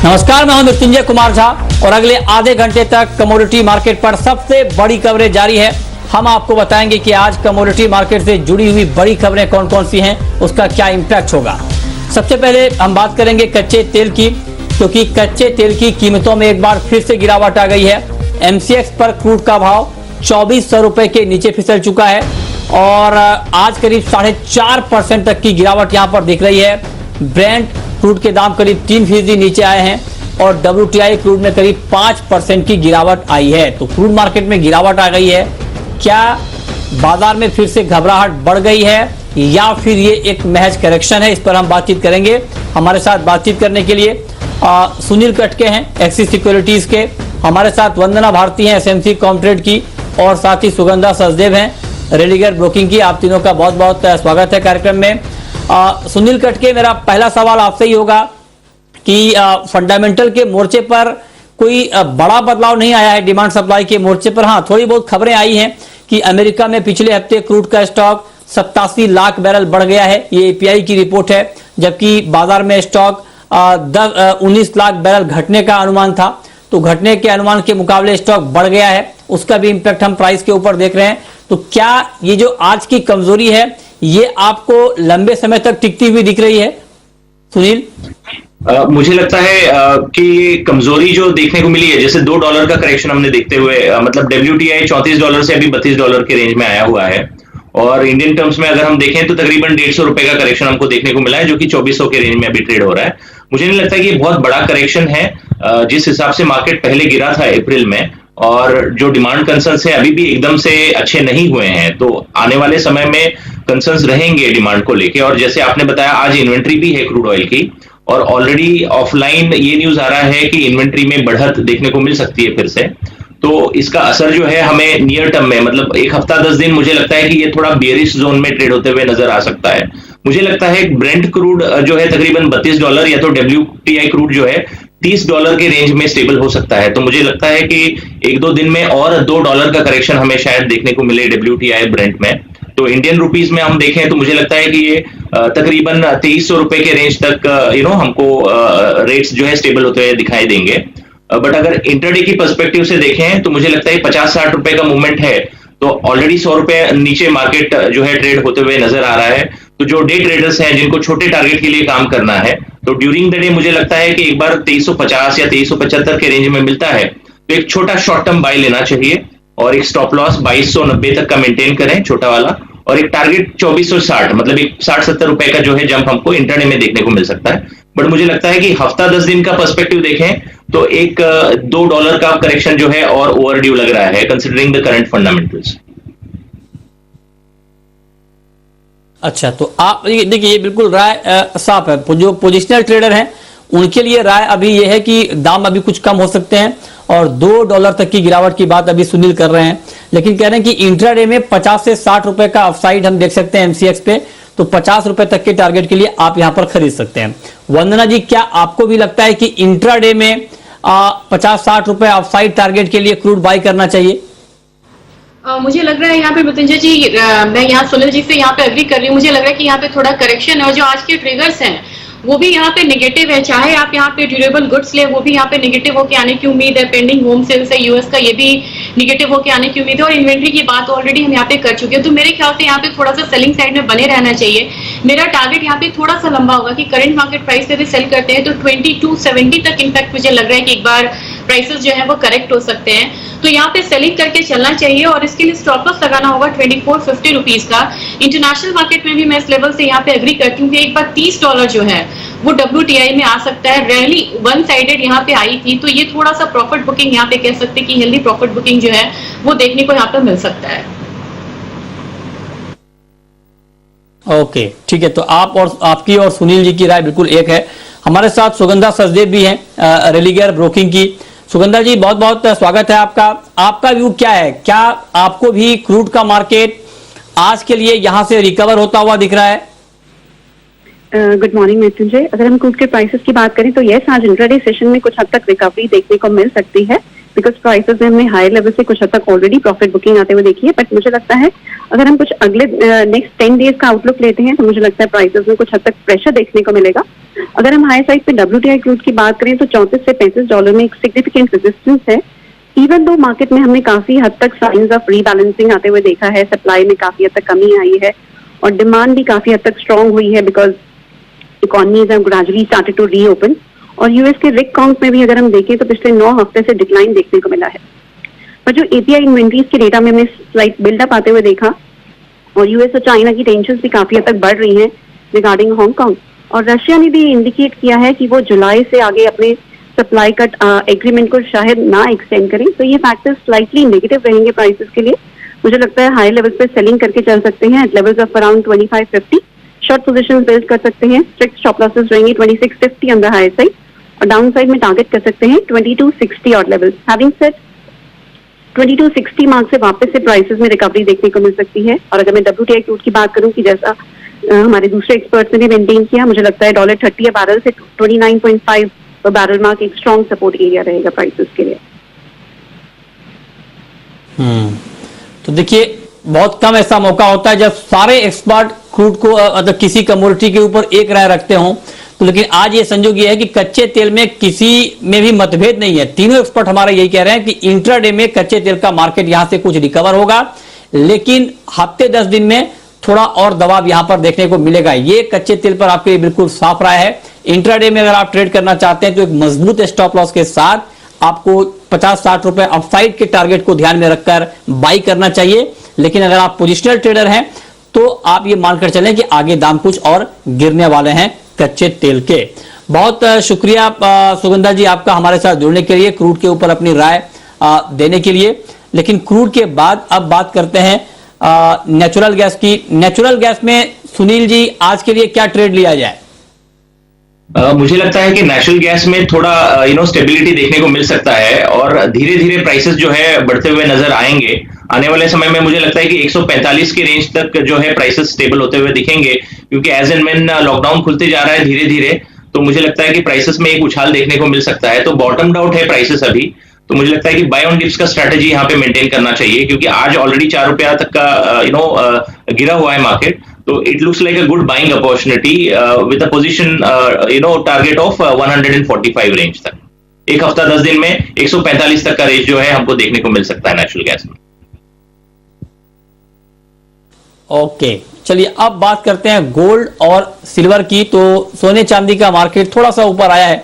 नमस्कार, मैं हूं मृत्युंजय कुमार झा और अगले आधे घंटे तक कमोडिटी मार्केट पर सबसे बड़ी खबरें जारी है। हम आपको बताएंगे कि आज कमोडिटी मार्केट से जुड़ी हुई बड़ी खबरें कौन कौन सी हैं, उसका क्या इम्पैक्ट होगा। सबसे पहले हम बात करेंगे कच्चे तेल की, क्योंकि कच्चे तेल की कीमतों में एक बार फिर से गिरावट आ गई है। एमसीएक्स पर क्रूड का भाव 2400 रुपए के नीचे फिसल चुका है और आज करीब 4.5% तक की गिरावट यहां पर दिख रही है। ब्रेंट क्रूड के दाम करीब 3% नीचे आए हैं और WTI क्रूड में करीब 5% की गिरावट आई है। तो क्रूड मार्केट में गिरावट आ गई है। क्या बाजार में फिर से घबराहट बढ़ गई है या फिर ये एक महज करेक्शन है, इस पर हम बातचीत करेंगे। हमारे साथ बातचीत करने के लिए सुनील कटके हैं एक्सिस सिक्योरिटीज के, हमारे साथ वंदना भारती हैं SMC कॉमट्रेड की और साथ ही सुगंधा सचदेव हैं रेलिगर ब्रोकिंग की। आप तीनों का बहुत बहुत स्वागत है कार्यक्रम में। सुनील कटके, मेरा पहला सवाल आपसे ही होगा कि फंडामेंटल के मोर्चे पर कोई बड़ा बदलाव नहीं आया है डिमांड सप्लाई के मोर्चे पर। हाँ, थोड़ी बहुत खबरें आई हैं कि अमेरिका में पिछले हफ्ते क्रूड का स्टॉक 87 लाख बैरल बढ़ गया है, ये API की रिपोर्ट है, जबकि बाजार में स्टॉक 19 लाख बैरल घटने का अनुमान था। तो घटने के अनुमान के मुकाबले स्टॉक बढ़ गया है, उसका भी इंपैक्ट हम प्राइस के ऊपर देख रहे हैं। तो क्या ये जो आज की कमजोरी है ये आपको लंबे समय तक टिकती हुई दिख रही है सुनील? मुझे लगता है कि ये कमजोरी जो देखने को मिली है, जैसे $2 का करेक्शन हमने देखते हुए, मतलब WTI $34 से अभी $32 के रेंज में आया हुआ है और इंडियन टर्म्स में अगर हम देखें तो तकरीबन ₹150 का करेक्शन हमको देखने को मिला है, जो कि 2400 के रेंज में अभी ट्रेड हो रहा है। मुझे नहीं लगता कि ये बहुत बड़ा करेक्शन है। जिस हिसाब से मार्केट पहले गिरा था अप्रैल में और जो डिमांड कंसर्न्स है अभी भी एकदम से अच्छे नहीं हुए हैं, तो आने वाले समय में कंसर्न्स रहेंगे डिमांड को लेके। और जैसे आपने बताया, आज इन्वेंट्री भी है क्रूड ऑयल की और ऑलरेडी ऑफलाइन ये न्यूज आ रहा है कि इन्वेंट्री में बढ़त देखने को मिल सकती है फिर से। तो इसका असर जो है हमें नियर टर्म में, मतलब एक हफ्ता 10 दिन, मुझे लगता है कि ये थोड़ा बेयरिश जोन में ट्रेड होते हुए नजर आ सकता है। मुझे लगता है ब्रेंट क्रूड जो है तकरीबन $32 या तो WTI क्रूड जो है $30 के रेंज में स्टेबल हो सकता है। तो मुझे लगता है कि 1-2 दिन में और $2 का करेक्शन हमें शायद देखने को मिले WTI ब्रेंट में। तो इंडियन रुपीस में हम देखें तो मुझे लगता है कि ये तकरीबन 2300 रुपए के रेंज तक हमको रेट्स जो है स्टेबल होते हुए दिखाई देंगे। बट अगर इंटरडे की पर्सपेक्टिव से देखें तो मुझे लगता है 50-60 रुपए का मूवमेंट है, तो ऑलरेडी 100 रुपए नीचे मार्केट जो है ट्रेड होते हुए नजर आ रहा है। तो जो डे ट्रेडर्स हैं जिनको छोटे टारगेट के लिए काम करना है, तो ड्यूरिंग द डे मुझे लगता है कि एक बार 2350 या 2375 के रेंज में मिलता है तो एक छोटा शॉर्ट टर्म बाय लेना चाहिए और एक स्टॉप लॉस 2290 तक का मेंटेन करें, छोटा वाला, और एक टारगेट 2460, मतलब एक 60-70 रुपए का जो है जंप हमको इंटरडे में देखने को मिल सकता है। बट मुझे लगता है कि हफ्ता 10 दिन का पर्सपेक्टिव देखें तो एक $2 का करेक्शन जो है और ओवरड्यू लग रहा है कंसिडरिंग द करंट फंडामेंटल्स। अच्छा, तो आप देखिए, ये बिल्कुल राय साफ है। जो पोजिशनल ट्रेडर हैं उनके लिए राय अभी ये है कि दाम अभी कुछ कम हो सकते हैं और $2 तक की गिरावट की बात अभी सुनील कर रहे हैं, लेकिन कह रहे हैं कि इंट्राडे में 50 से 60 रुपए का अपसाइड हम देख सकते हैं MCX पे। तो 50 रुपए तक के टारगेट के लिए आप यहां पर खरीद सकते हैं। वंदना जी, क्या आपको भी लगता है कि इंट्राडे में 50-60 रुपए अपसाइड टारगेट के लिए क्रूड बाय करना चाहिए? मुझे लग रहा है यहाँ पे मृत्युंजय जी, मैं यहाँ सुनील जी से यहाँ पे अग्री कर रही हूँ। मुझे लग रहा है कि यहाँ पे थोड़ा करेक्शन है और जो आज के ट्रिगर्स हैं वो भी यहाँ पे नेगेटिव है। चाहे आप यहाँ पे ड्यूरेबल गुड्स ले, वो भी यहाँ पे नेगेटिव होके आने की उम्मीद है। पेंडिंग होम सेल्स है US का, ये भी नेगेटिव होके आने की उम्मीद है और इन्वेंट्री की बात ऑलरेडी हम यहाँ पे कर चुके हैं। तो मेरे ख्याल से यहाँ पे थोड़ा सा सेलिंग साइड में बने रहना चाहिए। मेरा टारगेट यहाँ पे थोड़ा सा लंबा होगा कि करंट मार्केट प्राइस पे भी सेल करते हैं तो 2270 तक इनफैक्ट मुझे लग रहा है कि एक बार प्राइसेस जो है वो करेक्ट हो सकते हैं। तो यहाँ पे सेलिंग करके चलना चाहिए और इसके लिए स्टॉप लॉस लगाना होगा 2450 रुपीज का। इंटरनेशनल मार्केट में भी मैं इस लेवल से यहाँ पे एग्री करती हूँ कि एक बार $30 जो है वो WTI में आ सकता है। रैली वन साइडेड यहाँ पे आई थी, तो ये थोड़ा सा प्रॉफिट बुकिंग यहाँ पे कह सकते हैं कि हेल्दी प्रॉफिट बुकिंग जो है वो देखने को यहाँ पे मिल सकता है। ओके, ठीक है। तो आप और आपकी और सुनील जी की राय बिल्कुल एक है। हमारे साथ सुगंधा सचदेव भी हैं रेलिगर ब्रोकिंग की। सुगंधा जी, बहुत बहुत स्वागत है आपका। आपका व्यू क्या है? क्या आपको भी क्रूड का मार्केट आज के लिए यहां से रिकवर होता हुआ दिख रहा है? Good morning Mrityunjay. अगर हम क्रूड के प्राइसेस की बात करें तो यस, आज इंट्राडे सेशन में कुछ हद तक रिकवरी देखने को मिल सकती है। बिकॉज प्राइसेस में हमने हायर लेवल से कुछ हद तक ऑलरेडी प्रॉफिट बुकिंग आते हुए देखी है, बट मुझे लगता है अगर हम कुछ अगले नेक्स्ट 10 डेज का आउटलुक लेते हैं तो मुझे लगता है प्राइसेस में कुछ हद तक प्रेशर देखने को मिलेगा। अगर हम हाई साइड पे WTI क्रूड की बात करें तो 34 से 35 डॉलर में एक सिग्निफिकेंट रेजिस्टेंस है। इवन दो मार्केट में हमने काफी हद तक साइंस ऑफ रीबैलेंसिंग आते हुए देखा है, सप्लाई में काफी हद तक कमी आई है और डिमांड भी काफी हद तक स्ट्रांग हुई है because economies have gradually started to reopen. और यूएस के रिक काउंट में भी अगर हम देखें तो पिछले 9 हफ्ते से डिक्लाइन देखने को मिला है। पर जो एपीआई इन्वेंट्रीज के डेटा में हमने स्लाइट बिल्डअप आते हुए देखा और यूएस और चाइना की टेंशन भी काफी हद तक बढ़ रही हैं रिगार्डिंग हांगकांग। और रशिया ने भी इंडिकेट किया है कि वो जुलाई से आगे अपने सप्लाई कट एग्रीमेंट को शायद ना एक्सटेंड करें, तो ये फैक्टर्स स्लाइटली नेगेटिव रहेंगे प्राइसेस के लिए। मुझे लगता है हाई लेवल पे सेलिंग करके चल सकते हैं at levels of around 2550। Short positions build कर सकते हैं, स्ट्रिक्ट स्टॉप लॉसेस रहेंगे 2650 ऑन द हाई साइड और डाउन साइड में टारगेट कर सकते हैं 2260 odd levels. Having said 2260 mark से वापस से प्राइसेस में रिकवरी देखने को मिल सकती है। और अगर मैं WTI क्रूड की बात करूं कि जैसा हमारे दूसरे एक्सपर्ट्स ने भी मेंटेन किया, मुझे लगता है $30 बैरल से 29.5 बैरल मार्क एक स्ट्रॉन्ग सपोर्ट एरिया रहेगा प्राइसेस के लिए। तो देखिए बहुत कम ऐसा मौका होता है जब सारे एक्सपर्ट क्रूड को मतलब किसी कमोडिटी के ऊपर एक राय रखते हों, तो लेकिन आज ये संजोग ये है कि कच्चे तेल में किसी में भी मतभेद नहीं है। तीनों एक्सपर्ट हमारे यही कह रहे हैं कि इंट्राडे में कच्चे तेल का मार्केट यहां से कुछ रिकवर होगा, लेकिन हफ्ते 10 दिन में थोड़ा और दबाव यहां पर देखने को मिलेगा। ये कच्चे तेल पर आपके लिए बिल्कुल साफ राय है। इंट्राडे में अगर आप ट्रेड करना चाहते हैं तो एक मजबूत स्टॉप लॉस के साथ आपको 50-60 रुपए अपसाइड के टारगेट को ध्यान में रखकर बाई करना चाहिए। लेकिन अगर आप पोजिशनल ट्रेडर हैं तो आप ये मानकर चलें कि आगे दाम कुछ और गिरने वाले हैं कच्चे तेल के। बहुत शुक्रिया सुगंधा जी आपका हमारे साथ जुड़ने के लिए, क्रूड के ऊपर अपनी राय देने के लिए। लेकिन क्रूड के बाद अब बात करते हैं नेचुरल गैस की। नेचुरल गैस में सुनील जी आज के लिए क्या ट्रेड लिया जाए? मुझे लगता है कि नेचुरल गैस में थोड़ा स्टेबिलिटी देखने को मिल सकता है और धीरे धीरे प्राइसेस जो है बढ़ते हुए नजर आएंगे। आने वाले समय में मुझे लगता है कि 145 के रेंज तक जो है प्राइसेस स्टेबल होते हुए दिखेंगे, क्योंकि एज एंड व्हेन लॉकडाउन खुलते जा रहा है धीरे धीरे, तो मुझे लगता है कि प्राइसेस में एक उछाल देखने को मिल सकता है। तो बॉटम आउट है प्राइसेस अभी, तो मुझे लगता है कि बाय ऑन डिप्स का स्ट्रेटेजी यहाँ पे मेंटेन करना चाहिए, क्योंकि आज ऑलरेडी 4 रुपया तक का गिरा हुआ है मार्केट। तो it looks like a good buying opportunity with a position target of 145 range तक। एक हफ्ता 10 दिन में 145 तक का रेंज जो है हमको देखने को मिल सकता है नेचुरल गैस में। ओके, चलिए अब बात करते हैं गोल्ड और सिल्वर की। तो सोने चांदी का मार्केट थोड़ा सा ऊपर आया है।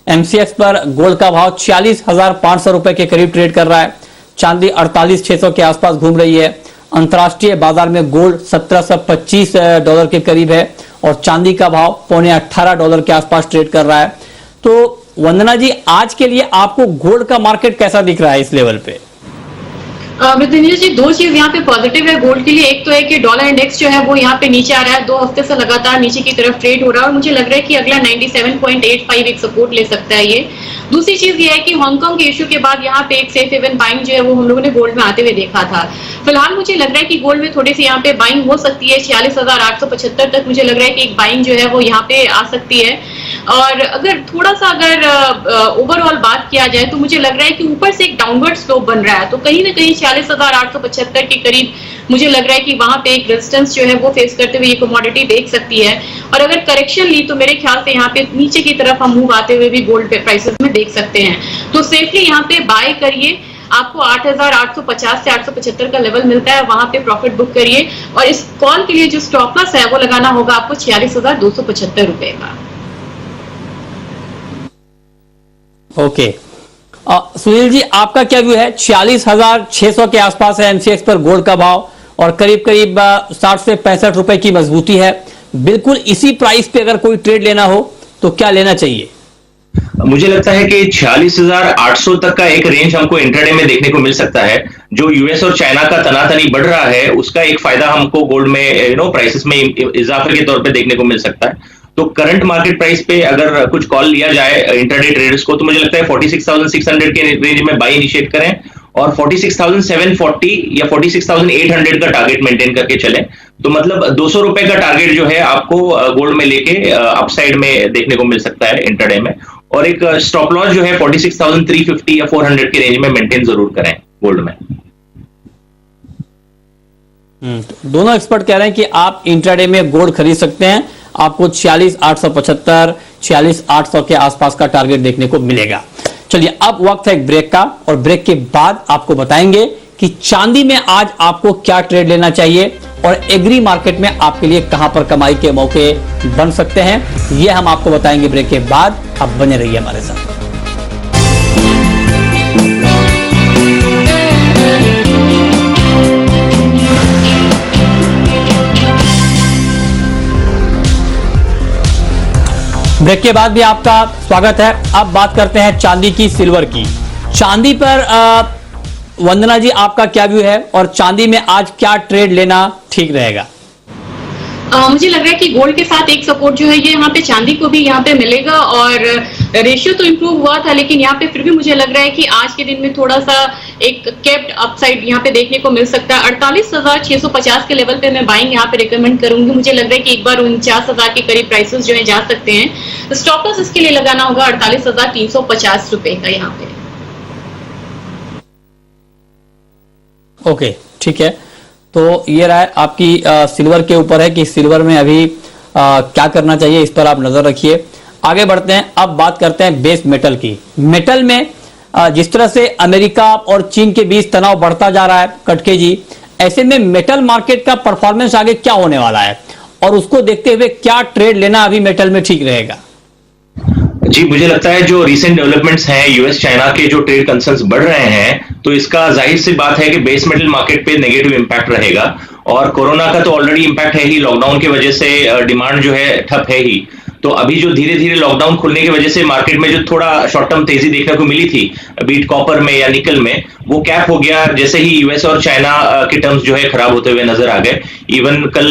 एमसीएक्स पर गोल्ड का भाव 46,500 रुपए के करीब ट्रेड कर रहा है। चांदी 48,600 के आसपास घूम रही है। अंतर्राष्ट्रीय बाजार में गोल्ड $1725 के करीब है और चांदी का भाव $18.25 के आसपास ट्रेड कर रहा है। तो वंदना जी आज के लिए आपको गोल्ड का मार्केट कैसा दिख रहा है इस लेवल पे? मृत्युंजय जी, दो चीज यहाँ पे पॉजिटिव है गोल्ड के लिए। एक तो है कि डॉलर इंडेक्स जो है वो यहाँ पे नीचे आ रहा है, 2 हफ्ते से लगातार नीचे की तरफ ट्रेड हो रहा है और मुझे लग रहा है कि अगला 97.85 एक सपोर्ट ले सकता है ये। दूसरी चीज ये है कि हांगकांग के इशू के बाद यहाँ पे एक सेफ हेवन बाइंग जो है वो हम लोगों ने गोल्ड में आते हुए देखा था। फिलहाल मुझे लग रहा है कि गोल्ड में थोड़ी सी यहाँ पे बाइंग हो सकती है। 46,875 तक मुझे लग रहा है कि एक बाइंग जो है वो यहाँ पे आ सकती है। और अगर थोड़ा सा अगर ओवरऑल बात किया जाए तो मुझे लग रहा है कि ऊपर से एक डाउनवर्ड स्लोप बन रहा है, तो कहीं ना कहीं 46,875 के करीब मुझे लग रहा है कि वहां पे एक रेजिस्टेंस जो है वो फेस करते हुए ये कमोडिटी देख सकती है। और अगर करेक्शन ली तो मेरे ख्याल से यहाँ पे नीचे की तरफ हम मूव आते हुए भी गोल्ड प्राइसेस में देख सकते हैं। तो सेफली यहाँ पे बाय करिए, आपको 8,850 से 875 का लेवल मिलता है, वहां पे प्रॉफिट बुक करिए। और इस कॉल के लिए जो स्टॉप लॉस है वो लगाना होगा आपको 46,275 रुपए का। ओके, सुनील जी आपका क्या व्यू है? 46,600 के आसपास है एमसीएक्स पर गोल्ड का भाव और करीब करीब 60 से 65 रुपए की मजबूती है। बिल्कुल इसी प्राइस पे अगर कोई ट्रेड लेना हो तो क्या लेना चाहिए? मुझे लगता है कि 46,800 तक का एक रेंज हमको इंट्राडे में देखने को मिल सकता है। जो यूएस और चाइना का तनातनी बढ़ रहा है उसका एक फायदा हमको गोल्ड में प्राइसेस में इजाफे के तौर पे देखने को मिल सकता है। तो करंट मार्केट प्राइस पे अगर कुछ कॉल लिया जाए इंट्राडे ट्रेडर्स को, तो मुझे लगता है 46,600 के रेंज में बाई इनिशिएट करें और 46,740 या 46,800 का टारगेट मेंटेन करके चलें। तो मतलब 200 रुपए का टारगेट जो है आपको गोल्ड में लेके अपसाइड में देखने को मिल सकता है इंट्राडे में। और एक स्टॉप लॉस जो है 46,350 या 400 के रेंज में मेंटेन जरूर करें गोल्ड में। दोनों एक्सपर्ट कह रहे हैं कि आप इंट्राडे में गोल्ड खरीद सकते हैं, आपको 46,875 46,800 के आसपास का टारगेट देखने को मिलेगा। चलिए अब वक्त है एक ब्रेक का, और ब्रेक के बाद आपको बताएंगे कि चांदी में आज आपको क्या ट्रेड लेना चाहिए और एग्री मार्केट में आपके लिए कहां पर कमाई के मौके बन सकते हैं, यह हम आपको बताएंगे ब्रेक के बाद। आप बने रहिए हमारे साथ। ब्रेक के बाद भी आपका स्वागत है। अब बात करते हैं चांदी की, सिल्वर की। चांदी पर वंदना जी आपका क्या व्यू है, और चांदी में आज क्या ट्रेड लेना ठीक रहेगा? मुझे लग रहा है कि गोल्ड के साथ एक सपोर्ट जो है ये यहाँ पे चांदी को भी यहाँ पे मिलेगा, और रेशियो तो इम्प्रूव हुआ था, लेकिन यहाँ पे फिर भी मुझे लग रहा है कि आज के दिन में थोड़ा सा एक केप्ड अपसाइड यहाँ पे देखने को मिल सकता है। 48,650 के लेवल पे मैं बाइंग यहाँ पे रिकमेंड करूंगी। मुझे लग रहा है कि एक बार 49,000 के करीब प्राइसेस जो है जा सकते हैं। स्टॉप लॉस इसके लिए लगाना होगा 48,350 रुपए का यहाँ पे। ओके, ठीक है। तो ये राय आपकी सिल्वर के ऊपर है कि सिल्वर में अभी क्या करना चाहिए, इस पर आप नजर रखिए। आगे बढ़ते हैं, अब बात करते हैं बेस मेटल की। मेटल में जिस तरह से अमेरिका और चीन के बीच तनाव बढ़ता जा रहा है कटके जी, ऐसे में मेटल मार्केट का परफॉर्मेंस आगे क्या होने वाला है, और उसको देखते हुए क्या ट्रेड लेना अभी मेटल में ठीक रहेगा? जी, मुझे लगता है जो रिसेंट डेवलपमेंट्स हैं, यूएस चाइना के जो ट्रेड कंसर्न्स बढ़ रहे हैं, तो इसका जाहिर सी बात है कि बेस मेटल मार्केट पे नेगेटिव इंपैक्ट रहेगा। और कोरोना का तो ऑलरेडी इंपैक्ट है ही, लॉकडाउन की वजह से डिमांड जो है ठप है ही। तो अभी जो धीरे धीरे लॉकडाउन खुलने की वजह से मार्केट में जो थोड़ा शॉर्ट टर्म तेजी देखने को मिली थी बीट कॉपर में या निकल में, वो कैप हो गया जैसे ही यूएस और चाइना के टर्म्स जो है खराब होते हुए नजर आ गए। इवन कल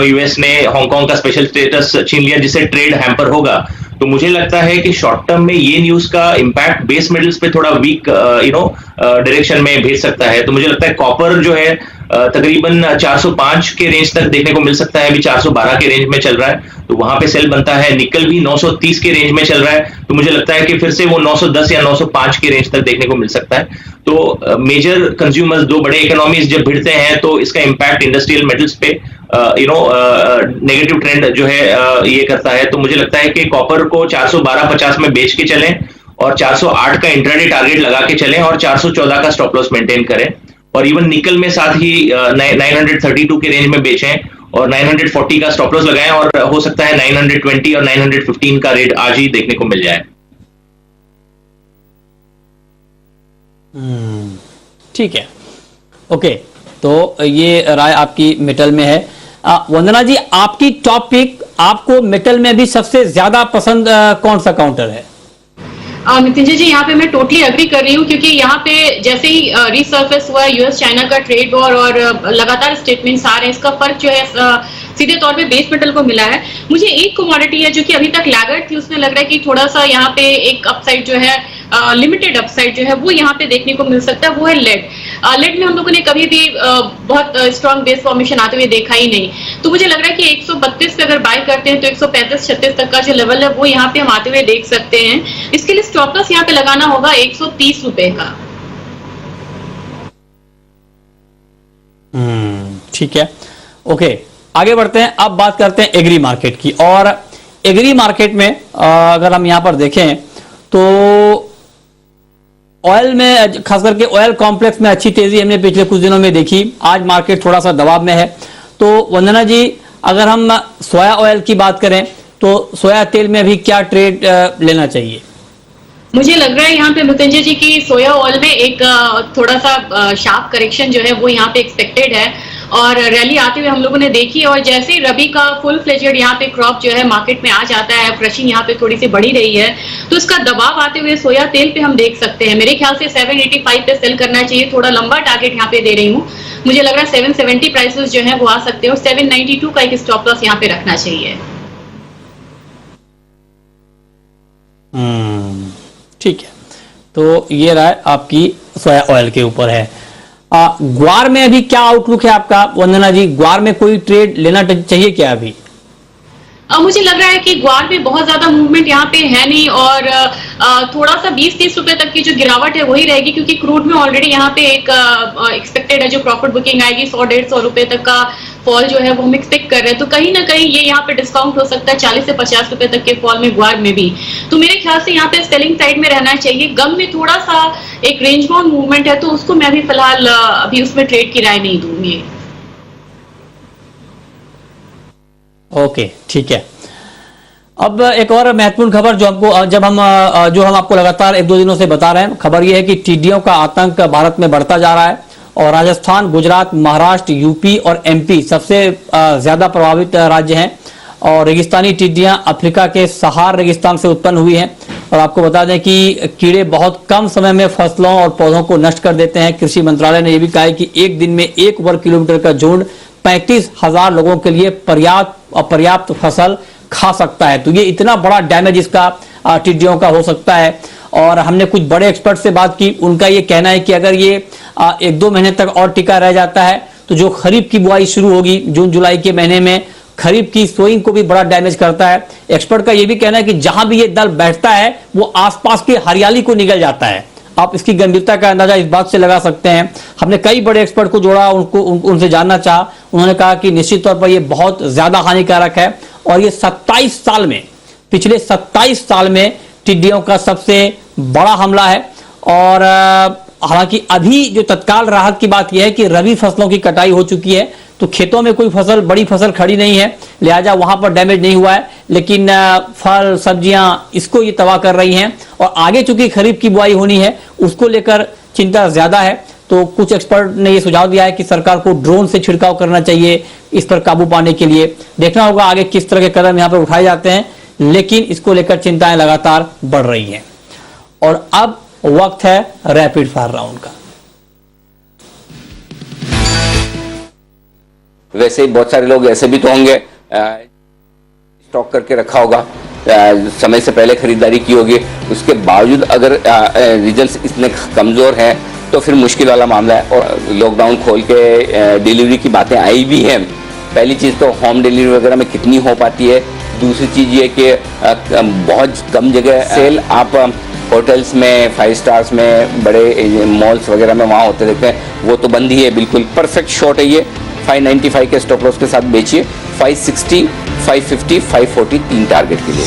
यूएस ने हांगकांग का स्पेशल स्टेटस छीन लिया, जिससे ट्रेड हैम्पर होगा। तो मुझे लगता है कि शॉर्ट टर्म में ये न्यूज का इंपैक्ट बेस मेटल्स पे थोड़ा वीक डायरेक्शन में भेज सकता है। तो मुझे लगता है कॉपर जो है तकरीबन 405 के रेंज तक देखने को मिल सकता है, अभी 412 के रेंज में चल रहा है, तो वहां पे सेल बनता है। निकल भी 930 के रेंज में चल रहा है, तो मुझे लगता है कि फिर से वो 910 या 905 के रेंज तक देखने को मिल सकता है। तो मेजर कंज्यूमर्स, दो बड़े इकोनॉमीज जब भिड़ते हैं तो इसका इंपैक्ट इंडस्ट्रियल मेटल्स पे नेगेटिव ट्रेंड जो है ये करता है। तो मुझे लगता है कि कॉपर को 412.50 में बेच के चलें, और 408 का इंट्राडे टारगेट लगा के चलें, और 414 का स्टॉप लॉस मेंटेन करें। और इवन निकल में साथ ही 932 के रेंज में बेचें, और 940 का स्टॉप लॉस लगाएं, और हो सकता है 920 और 915 का रेट आज ही देखने को मिल जाए। ठीक है, ओके। तो ये राय आपकी मेटल में है। वंदना जी, आपकी टॉप पिक, आपको मेटल में भी सबसे ज्यादा पसंद कौन सा काउंटर है? मृत्युंजय जी, यहाँ पे मैं टोटली अग्री कर रही हूँ, क्योंकि यहाँ पे जैसे ही रिसर्फेस हुआ यूएस चाइना का ट्रेड वॉर और लगातार स्टेटमेंट्स आ रहे हैं, इसका फर्क जो है सीधे तौर पे बेस मेटल को मिला है। मुझे एक कमोडिटी है जो कि अभी तक लैगर्ड थी, उसमें लग रहा है कि थोड़ा सा यहाँ पे एक अपसाइड जो है, लिमिटेड अपसाइड जो है वो यहाँ पे देखने को मिल सकता है, वो है लेड। लेड में हम लोगों ने कभी भी बहुत स्ट्रॉन्ग बेस फॉर्मेशन आते हुए देखा ही नहीं। तो मुझे लग रहा है कि 132 पे अगर बाय करते हैं तो 135-36 तक का जो लेवल है वो यहाँ पे हम आते हुए देख सकते हैं। इसके लिए स्टॉप लॉस यहाँ पे लगाना होगा 130 रुपए का। ठीक है, ओके। आगे बढ़ते हैं, अब बात करते हैं एग्री मार्केट की। और एग्री मार्केट में अगर हम यहां पर देखें तो ऑयल में, खास करके ऑयल कॉम्प्लेक्स में अच्छी तेजी हमने पिछले कुछ दिनों में देखी। आज मार्केट थोड़ा सा दबाव में है। तो वंदना जी, अगर हम सोया ऑयल की बात करें तो सोया तेल में अभी क्या ट्रेड लेना चाहिए? मुझे लग रहा है यहाँ पे मृत्युंजय जी की सोया ऑयल में एक थोड़ा सा शार्प करेक्शन जो है वो यहाँ पे एक्सपेक्टेड है, और रैली आते हुए हम लोगों ने देखी। और जैसे ही रबी का फुल फ्लेजेड यहाँ पे क्रॉप जो है मार्केट में आ जाता है, क्रशिंग यहाँ पे थोड़ी सी बढ़ी रही है, तो इसका दबाव आते हुए सोया तेल पे हम देख सकते हैं। मेरे ख्याल से 785 पे सेल करना चाहिए। थोड़ा लंबा टारगेट यहाँ पे दे रही हूँ, मुझे लग रहा है 770 प्राइसेस जो है वो आ सकते हैं, और 792 का एक स्टॉप लॉस यहाँ पे रखना चाहिए। ठीक है, तो ये राय आपकी सोया ऑयल के ऊपर है। ग्वार में अभी क्या आउटलुक है आपका वंदना जी? ग्वार में कोई ट्रेड लेना चाहिए क्या अभी? मुझे लग रहा है कि ग्वार में बहुत ज्यादा मूवमेंट यहाँ पे है नहीं और थोड़ा सा 20-30 रुपए तक की जो गिरावट है वही रहेगी, क्योंकि क्रूड में ऑलरेडी यहाँ पे एक एक्सपेक्टेड है जो प्रॉफिट बुकिंग आएगी 100-150 रुपए तक का फॉल जो है वो हम एक्सपेक्ट कर रहे हैं। तो कहीं ना कहीं ये यहाँ पे डिस्काउंट हो सकता है 40 से 50 रुपए तक के फॉल में ग्वार में भी। तो मेरे ख्याल से यहाँ पे सेलिंग साइड में रहना चाहिए। गम में थोड़ा सा एक रेंज बाउंड मूवमेंट है, तो उसको मैं भी फिलहाल अभी उसमें ट्रेड की राय नहीं दूंगी। ओके, ठीक है। अब एक और महत्वपूर्ण खबर जो हम आपको लगातार 1-2 दिनों से बता रहे हैं, खबर यह है कि टिड्डियों का आतंक भारत में बढ़ता जा रहा है और राजस्थान, गुजरात, महाराष्ट्र, यूपी और एमपी सबसे ज्यादा प्रभावित राज्य हैं। और रेगिस्तानी टिड्डियां अफ्रीका के सहार रेगिस्तान से उत्पन्न हुई हैं। और आपको बता दें कि कीड़े बहुत कम समय में फसलों और पौधों को नष्ट कर देते हैं। कृषि मंत्रालय ने यह भी कहा है कि एक दिन में 1 वर्ग किलोमीटर का झुंड 35,000 लोगों के लिए पर्याप्त फसल खा सकता है। तो ये इतना बड़ा डैमेज इसका टिड्डियों का हो सकता है। और हमने कुछ बड़े एक्सपर्ट से बात की, उनका ये कहना है कि अगर ये 1-2 महीने तक और टिका रह जाता है तो जो खरीफ की बुआई शुरू होगी जून जुलाई के महीने में, खरीफ की सोइंग को भी बड़ा डैमेज करता है। एक्सपर्ट का यह भी कहना है कि जहां भी ये दल बैठता है वो आसपास की हरियाली को निगल जाता है। आप इसकी गंभीरता का अंदाजा इस बात से लगा सकते हैं। हमने कई बड़े एक्सपर्ट को जोड़ा, उनसे जानना चाहा। उन्होंने कहा कि निश्चित तौर पर यह बहुत ज्यादा हानिकारक है और ये 27 साल में, पिछले 27 साल में टिड्डियों का सबसे बड़ा हमला है। और हालांकि अभी जो तत्काल राहत की बात यह है कि रबी फसलों की कटाई हो चुकी है, तो खेतों में कोई बड़ी फसल खड़ी नहीं है, लिहाजा वहां पर डैमेज नहीं हुआ है। लेकिन फल, सब्जियां इसको ये तबाह कर रही हैं। और आगे चूंकि खरीफ की बुआई होनी है, उसको लेकर चिंता ज्यादा है। तो कुछ एक्सपर्ट ने ये सुझाव दिया है कि सरकार को ड्रोन से छिड़काव करना चाहिए इस पर काबू पाने के लिए। देखना होगा आगे किस तरह के कदम यहाँ पर उठाए जाते हैं, लेकिन इसको लेकर चिंताएं लगातार बढ़ रही हैं। और अब वक्त है रैपिड फायर राउंड का। वैसे ही बहुत सारे लोग ऐसे भी तो होंगे, स्टॉक करके रखा होगा, समय से पहले खरीदारी की होगी, उसके बावजूद अगर रिजल्ट्स इतने कमजोर हैं तो फिर मुश्किल वाला मामला है। और लॉकडाउन खोल के डिलीवरी की बातें आई भी हैं। पहली चीज़ तो होम डिलीवरी वगैरह में कितनी हो पाती है, दूसरी चीज़ ये कि बहुत कम जगह सेल आप होटल्स में, 5 स्टार्स में, बड़े मॉल्स वगैरह में वहाँ होते देखते हैं, वो तो बंद ही है। बिल्कुल परफेक्ट शॉट है ये। 595 के स्टॉप लॉस के साथ बेचिए। 560, 550, 540 3 टारगेट के लिए।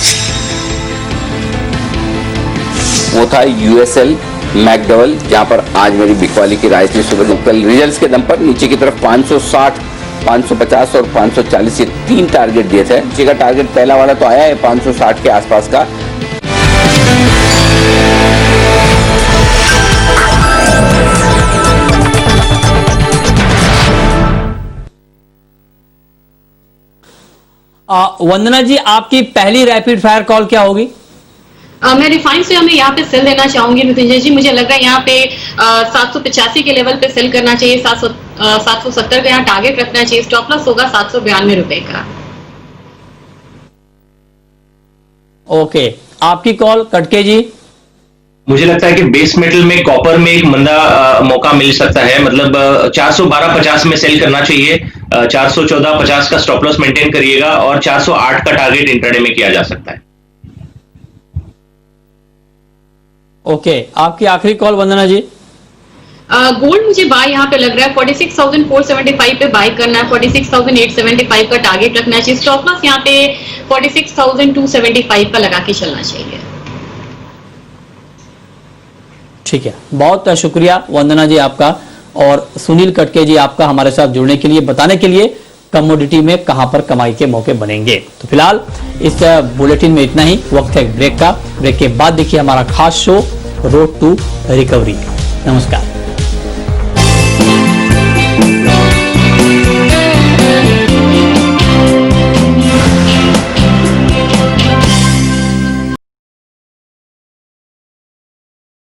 वो था यूएसएल मैकडॉवेल, जहां पर आज मेरी बिकवाली की राइस लिस्ट सुबह कल रिजल्ट्स के दम पर नीचे की तरफ 560, 550 और 540 ये 3 टारगेट दिए थे। नीचे का टारगेट पहला वाला तो आया है 560 के आसपास का। वंदना जी, आपकी पहली रैपिड फायर कॉल क्या होगी? मैं रिफाइन से हमें यहाँ पे सेल देना चाहूंगी मृत्युंजय जी। मुझे लग रहा है यहाँ पे 785 के लेवल पे सेल करना चाहिए। 770 का यहाँ टारगेट रखना चाहिए। स्टॉप लॉस होगा 792 रुपए का। ओके, आपकी कॉल कटके जी। मुझे लगता है कि बेस मेटल में कॉपर में एक मंदा मौका मिल सकता है। मतलब 412.50 में सेल करना चाहिए। 414.50 का स्टॉप लॉस मेंटेन करिएगा और 408 का टारगेट इंट्राडे में किया जा सकता है। ओके, आपकी आखिरी कॉल वंदना जी। गोल्ड मुझे बाय यहाँ पे लग रहा है 46,475 पे बाय करना है। 46,875 का टारगेट रखना चाहिए। स्टॉप लॉस यहाँ पे 46,275 का लगा के चलना चाहिए। ठीक है, बहुत शुक्रिया वंदना जी आपका, और सुनील कटके जी आपका हमारे साथ जुड़ने के लिए, बताने के लिए कमोडिटी में कहां पर कमाई के मौके बनेंगे। तो फिलहाल इस बुलेटिन में इतना ही। वक्त है ब्रेक का। ब्रेक के बाद देखिए हमारा खास शो रोड टू रिकवरी। नमस्कार।